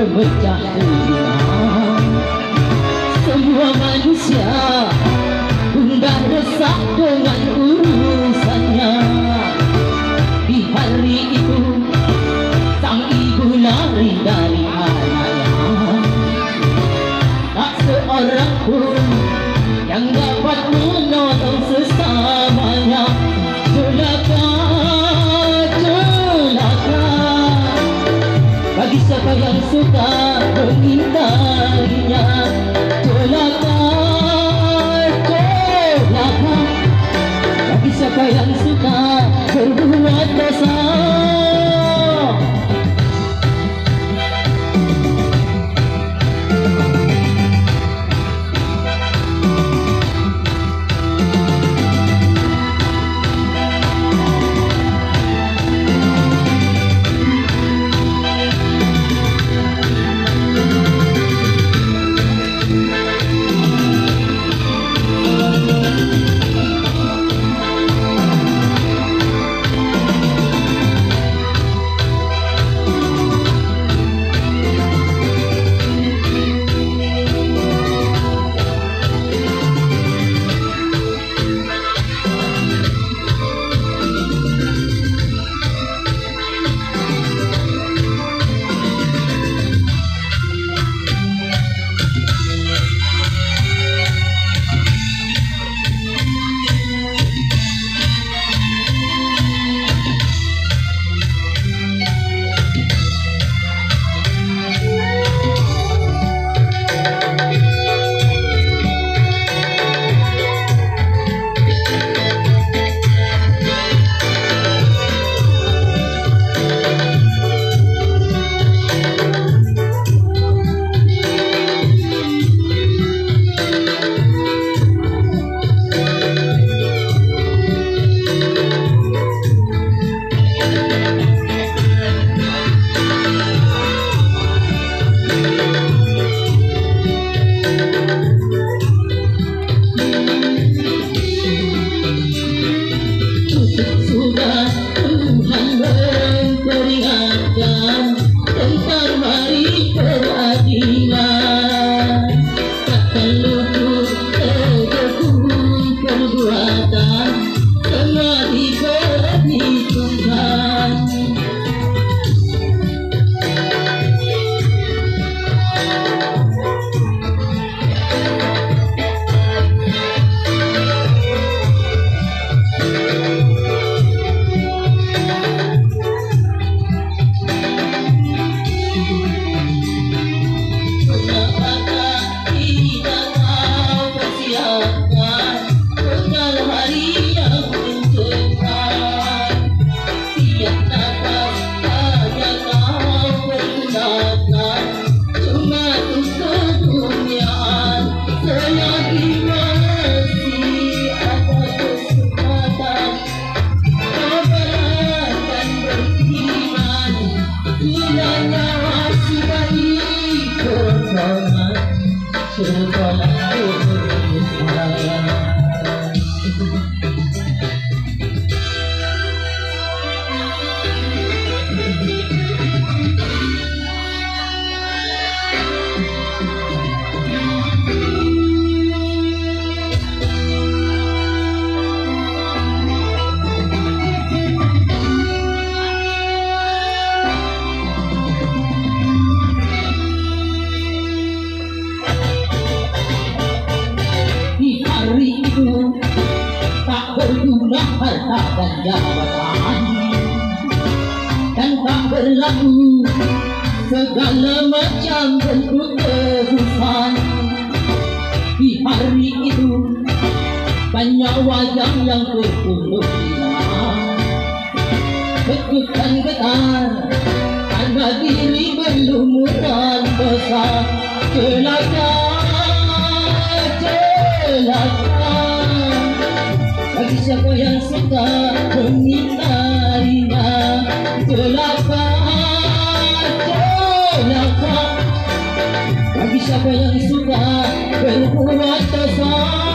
memecah belah. Semua manusia gundah resah dengan urusannya. Di hari itu sang ibu lari dari anaknya. Tak seorang pun yang dapat menolong sesamanya. Celaka, celaka bagi siapa yang suka mengingkarinya. Celaka, celaka bagi siapa yang suka berbuat dosa. Sudah Tuhan memperingatkan tentang hari peradilan. Takkan luput terjatuh perbuatan tengah diperhitungkan. Tak berguna harta dan jabatan, dan tak berlaku segala macam bentuk tebusan. Di hari itu banyak wajah yang tertunduk hilang, betukan getar karena diri berlumuran besar. Celaka, celaka bagi siapa yang suka mengingkarinya. Celaka, celaka bagi siapa yang suka berbuat dosa.